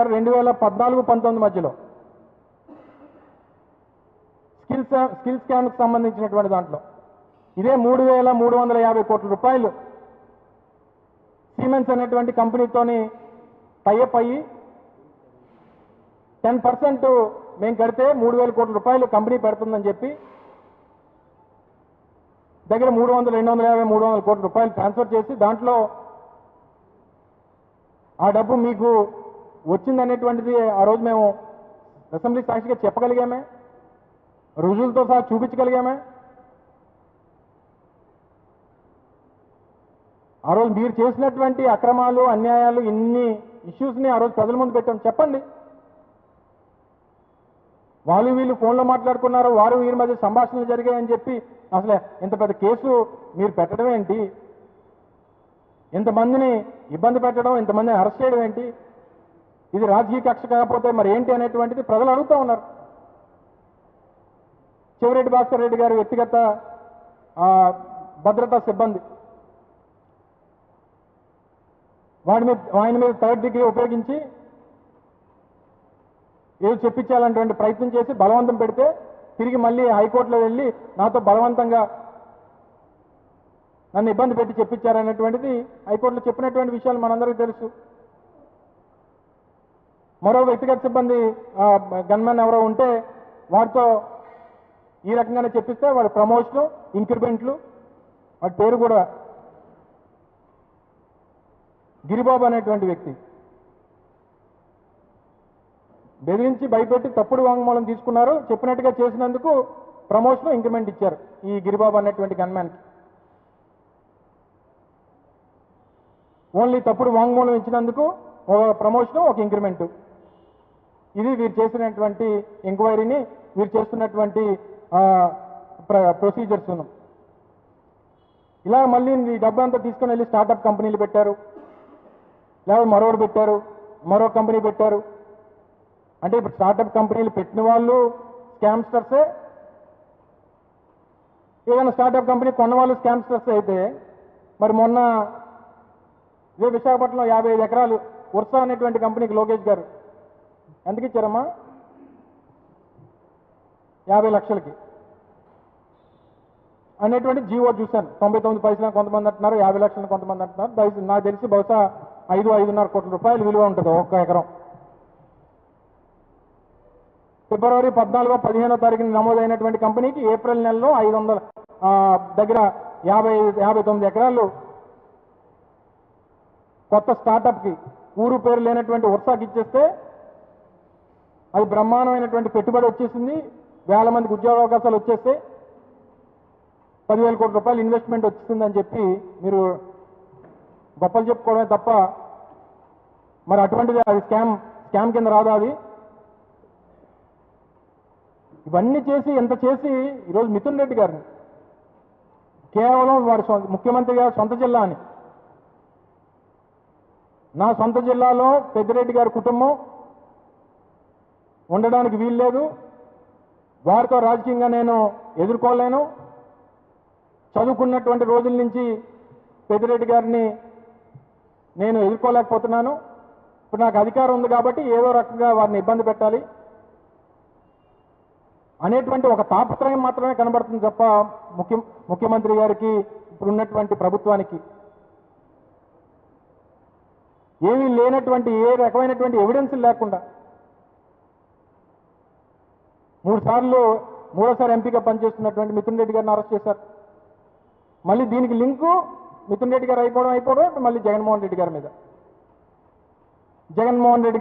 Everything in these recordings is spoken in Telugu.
గారు 2014-19 మధ్యలో స్కిల్ స్కామ్కి సంబంధించినటువంటి దాంట్లో ఇదే 3,350 కోట్ల రూపాయలు సిమెన్స్ అనేటువంటి కంపెనీతోని టైఅప్ అయ్యి 10% మేము కడితే 3,000 కోట్ల రూపాయలు కంపెనీ పెడుతుందని చెప్పి దగ్గర 250-300 కోట్ల రూపాయలు ట్రాన్స్ఫర్ చేసి దాంట్లో ఆ డబ్బు మీకు వచ్చిందనేటువంటిది ఆ రోజు మేము అసెంబ్లీ సాక్షిగా చెప్పగలిగామే, రుజువులతో సహా చూపించగలిగామే. ఆ రోజు మీరు చేసినటువంటి అక్రమాలు అన్యాయాలు ఇన్ని ఇష్యూస్ని ఆ రోజు ప్రజల ముందు పెట్టాం. చెప్పండి. వాళ్ళు వీళ్ళు ఫోన్లో మాట్లాడుకున్నారు, వారు వీరి మధ్య సంభాషణలు జరిగాయని చెప్పి అసలు ఇంత పెద్ద కేసు మీరు పెట్టడం ఏంటి? ఇంతమందిని ఇబ్బంది పెట్టడం, ఇంతమందిని అరెస్ట్ చేయడం ఏంటి? ఇది రాజకీయ కక్ష కాకపోతే మరి ఏంటి అనేటువంటిది ప్రజలు అడుగుతూ ఉన్నారు. చెవిరెడ్డి భాస్కర్ రెడ్డి గారి వ్యక్తిగత భద్రతా సిబ్బంది ఆయన మీద 3rd డిగ్రీ ఉపయోగించి ఏదో చెప్పించాలనేటువంటి ప్రయత్నం చేసి బలవంతం పెడితే తిరిగి మళ్ళీ హైకోర్టులో వెళ్ళి నాతో బలవంతంగా నన్ను ఇబ్బంది పెట్టి చెప్పించారనేటువంటిది హైకోర్టులో చెప్పినటువంటి విషయాలు మనందరికీ తెలుసు. మరో వ్యక్తిగత సిబ్బంది గన్మెన్ ఎవరో ఉంటే వారితో ఈ రకంగానే చెప్పిస్తే వాడి ప్రమోషను, ఇంక్రిమెంట్లు, వాడి పేరు కూడా గిరిబాబు అనేటువంటి వ్యక్తి బెదిరించి భయపెట్టి తప్పుడు వాంగ్మూలం తీసుకున్నారు. చెప్పినట్టుగా చేసినందుకు ప్రమోషన్, ఇంక్రిమెంట్ ఇచ్చారు ఈ గిరిబాబు అనేటువంటి గన్మ్యాన్కి. ఓన్లీ తప్పుడు వాంగ్మూలం ఇచ్చినందుకు ఒక ప్రమోషన్, ఒక ఇంక్రిమెంటు. ఇది వీరు చేసినటువంటి ఎంక్వైరీని, వీరు చేస్తున్నటువంటి ప్రొసీజర్స్. ఇలా మళ్ళీ ఈ డబ్బు అంతా తీసుకుని వెళ్ళి స్టార్టప్ కంపెనీలు పెట్టారు, లేదా మరోడు పెట్టారు, మరో కంపెనీ పెట్టారు. అంటే ఇప్పుడు స్టార్టప్ కంపెనీలు పెట్టిన వాళ్ళు స్కామ్స్టర్సే, ఏదైనా స్టార్టప్ కంపెనీ కొన్న వాళ్ళు స్కామ్స్టర్స్ అయితే మరి మొన్న ఇదే విశాఖపట్నంలో 55 ఎకరాలు ఉర్సా అనేటువంటి కంపెనీకి లోకేష్ గారు ఎందుకు ఇచ్చారమ్మా? 50 లక్షలకి అనేటువంటి జీవో చూశాను. 99 పైసలు కొంతమంది అంటున్నారు, 50 లక్షలు కొంతమంది అంటున్నారు. నాకు తెలిసి బహుశా 5-5.5 కోట్ల రూపాయలు విలువ ఉంటుంది ఒక్క ఎకరం. ఫిబ్రవరి 14-15 తారీఖున నమోదైనటువంటి కంపెనీకి ఏప్రిల్ నెలలో 500 దగ్గర 59 ఎకరాలు కొత్త స్టార్టప్కి ఊరు పేరు లేనటువంటి ఉర్సాకి ఇచ్చేస్తే అది బ్రహ్మాండమైనటువంటి పెట్టుబడి వచ్చేసింది. 1000 మందికి ఉద్యోగ అవకాశాలు వచ్చేస్తే 10,000 కోట్ల రూపాయలు ఇన్వెస్ట్మెంట్ వచ్చిందని చెప్పి మీరు గొప్పలు చెప్పుకోవడమే తప్ప మరి అటువంటిది అది స్కామ్ కింద రాదా? అది ఇవన్నీ చేసి ఎంత చేసి ఈరోజు మిథున్ రెడ్డి గారిని కేవలం వారి ముఖ్యమంత్రి గారి సొంత జిల్లా అని, నా సొంత జిల్లాలో పెద్దిరెడ్డి గారి కుటుంబం ఉండడానికి వీల్లేదు, వారితో రాజకీయంగా నేను ఎదుర్కోలేను, చదువుకున్నటువంటి రోజుల నుంచి పెద్దిరెడ్డి గారిని నేను ఎదుర్కోలేకపోతున్నాను, ఇప్పుడు నాకు అధికారం ఉంది కాబట్టి ఏదో రకంగా వారిని ఇబ్బంది పెట్టాలి అనేటువంటి ఒక తాపత్రయం మాత్రమే కనబడుతుంది తప్ప ముఖ్యమంత్రి గారికి ఇప్పుడున్నటువంటి ప్రభుత్వానికి ఏమీ లేనటువంటి, ఏ రకమైనటువంటి ఎవిడెన్స్ లేకుండా మూడోసారి ఎంపీగా పనిచేస్తున్నటువంటి మిథున్ రెడ్డి గారిని అరెస్ట్ చేశారు. మళ్ళీ దీనికి లింకు మిథున్ రెడ్డి గారు అయిపోవడం మళ్ళీ జగన్మోహన్ రెడ్డి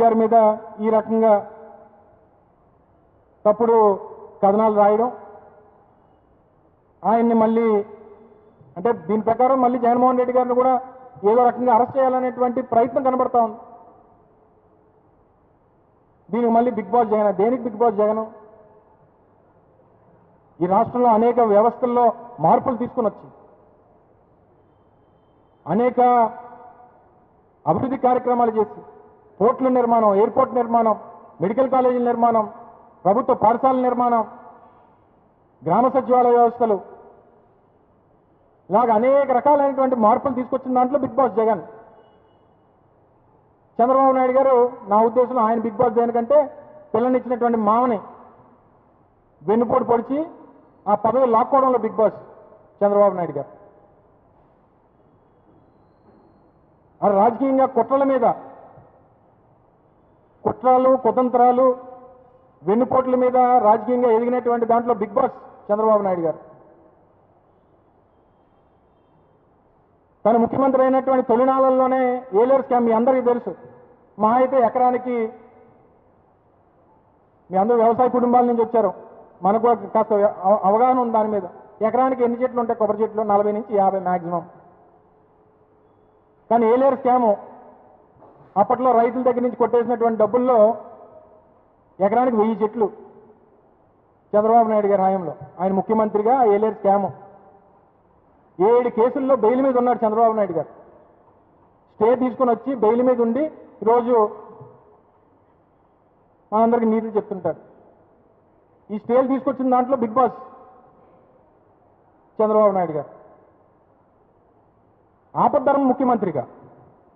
గారి మీద ఈ రకంగా తప్పుడు కథనాలు రాయడం, ఆయన్ని మళ్ళీ అంటే దీని ప్రకారం మళ్ళీ జగన్మోహన్ రెడ్డి గారిని కూడా ఏదో రకంగా అరెస్ట్ చేయాలనేటువంటి ప్రయత్నం కనబడతా ఉంది. దీనికి మళ్ళీ బిగ్ బాస్ జగన్. దేనికి బిగ్ బాస్ జగన్? ఈ రాష్ట్రంలో అనేక వ్యవస్థల్లో మార్పులు తీసుకుని వచ్చి అనేక అభివృద్ధి కార్యక్రమాలు చేసి పోర్టుల నిర్మాణం, ఎయిర్పోర్ట్ నిర్మాణం, మెడికల్ కాలేజీల నిర్మాణం, ప్రభుత్వ పాఠశాలల నిర్మాణం, గ్రామ సచివాలయ వ్యవస్థలు, ఇలాగ అనేక రకాలైనటువంటి మార్పులు తీసుకొచ్చిన దాంట్లో బిగ్ బాస్ జగన్ చంద్రబాబు నాయుడు గారు నా ఉద్దేశంలో ఆయన బిగ్ బాస్ దేనికంటే పిల్లనిచ్చినటువంటి మామని వెన్నుపోటు పొడిచి ఆ పదవి లాక్కోవడంలో బిగ్ బాస్ చంద్రబాబు నాయుడు గారు. ఆ రాజకీయంగా కుట్రల మీద కుట్రలు కుతంత్రాలు వెన్నుపోట్ల మీద రాజకీయంగా ఎదిగినటువంటి దాంట్లో బిగ్ బాస్ చంద్రబాబు నాయుడు గారు. తను ముఖ్యమంత్రి అయినటువంటి తొలినాళ్ళల్లోనే ఏలేరు స్కామ్ మీ అందరికీ తెలుసు. మహా అయితే ఎకరానికి మీ అందరూ వ్యవసాయ కుటుంబాల నుంచి వచ్చారు, మనకు కాస్త అవగాహన ఉంది దాని మీద. ఎకరానికి ఎన్ని చెట్లు ఉంటాయి? కొబ్బరి చెట్లు 40 నుంచి 50 మ్యాక్సిమం. కానీ ఏలేరు స్కాము అప్పట్లో రైతుల దగ్గర నుంచి కొట్టేసినటువంటి డబ్బుల్లో ఎకరానికి 1000 చెట్లు చంద్రబాబు నాయుడు గారి హయాంలో ఆయన ముఖ్యమంత్రిగా ఏలేరు స్కాము. 7 కేసుల్లో బెయిల్ మీద ఉన్నాడు చంద్రబాబు నాయుడు గారు. స్టే తీసుకుని వచ్చి బెయిల్ మీద ఉండి ఈరోజు మనందరికీ నీతులు చెప్తుంటాడు. ఈ స్టేలు తీసుకొచ్చిన దాంట్లో బిగ్ బాస్ చంద్రబాబు నాయుడు గారు. ఆపద్ధర్మ ముఖ్యమంత్రిగా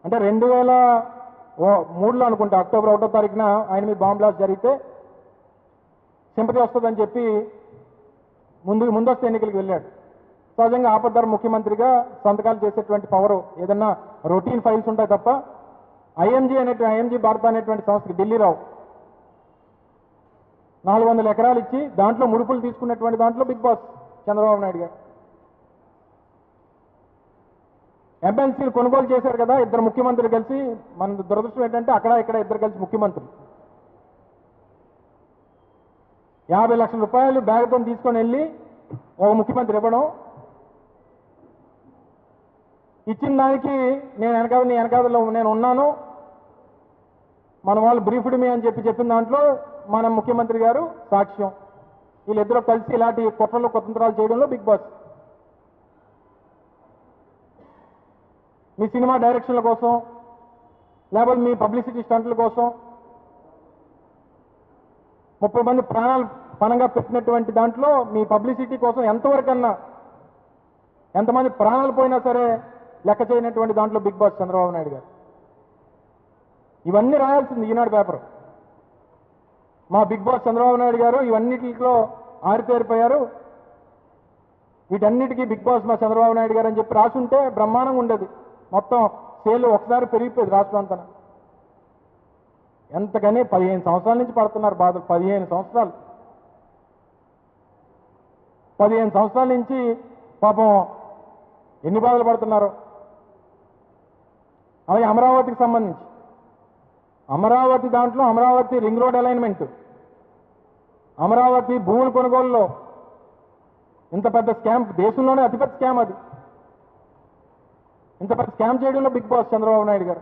అంటే 2003లో అనుకుంటా అక్టోబర్ 1వ తారీఖున ఆయన మీద బాంబ్ బ్లాస్ట్ జరిగితే సింపతి వస్తుందని చెప్పి ముందస్తు ఎన్నికలకు వెళ్ళాడు. సహజంగా ఆపద్ధర్మ ముఖ్యమంత్రిగా సంతకాలు చేసేటువంటి పవర్ ఏదన్నా రొటీన్ ఫైల్స్ ఉంటాయి తప్ప ఐఎంజీ భారత అనేటువంటి సంస్థకి ఢిల్లీరావు 400 ఎకరాలు ఇచ్చి దాంట్లో ముడుపులు తీసుకున్నటువంటి దాంట్లో బిగ్ బాస్ చంద్రబాబు నాయుడు గారు. ఎమ్మెల్సీలు కొనుగోలు చేశారు కదా ఇద్దరు ముఖ్యమంత్రులు కలిసి. మన దురదృష్టం ఏంటంటే అక్కడ ఇక్కడ ఇద్దరు కలిసి ముఖ్యమంత్రులు 50 లక్షల రూపాయలు బ్యాగ్తో తీసుకొని వెళ్ళి ఒక ముఖ్యమంత్రి ఇవ్వడం, ఇచ్చిన దానికి నీ వెనకాలలో నేను ఉన్నాను, మన వాళ్ళు బ్రీఫ్డ్ మీ అని చెప్పిన దాంట్లో మన ముఖ్యమంత్రి గారు సాక్ష్యం. వీళ్ళిద్దరూ కలిసి ఇలాంటి కుట్రలు కుతంత్రాలు చేయడంలో బిగ్ బాస్. మీ సినిమా డైరెక్షన్ల కోసం లేకపోతే మీ పబ్లిసిటీ స్టంట్ల కోసం 30 మంది ప్రాణాలు పణంగా పెట్టినటువంటి దాంట్లో మీ పబ్లిసిటీ కోసం ఎంతమంది ప్రాణాలు పోయినా సరే లెక్క చేయనటువంటి దాంట్లో బిగ్ బాస్ చంద్రబాబు నాయుడు గారు. ఇవన్నీ రాయాల్సింది ఈనాడు పేపర్. మా బిగ్ బాస్ చంద్రబాబు నాయుడు గారు ఇవన్నిటిలో ఆరితేరిపోయారు, వీటన్నిటికీ బిగ్ బాస్ మా చంద్రబాబు నాయుడు గారు అని చెప్పి రాసుంటే బ్రహ్మాండంగా ఉండేది. మొత్తం సేలు ఒకసారి పెరిగిపోయేది రాష్ట్రం అంతా. ఎంతకని 15 సంవత్సరాల నుంచి పడుతున్నారు బాధలు. 15 సంవత్సరాల నుంచి పాపం ఎన్ని బాధలు పడుతున్నారు. అలాగే అమరావతికి సంబంధించి Amaravati ring road alignment, Amaravati భూముల కొనుగోలులో ఇంత పెద్ద స్కామ్, దేశంలోనే అతిపెద్ద స్కామ్ అది. ఇంత పెద్ద స్కామ్ చేయడంలో బిగ్ బాస్ చంద్రబాబు నాయుడు గారు.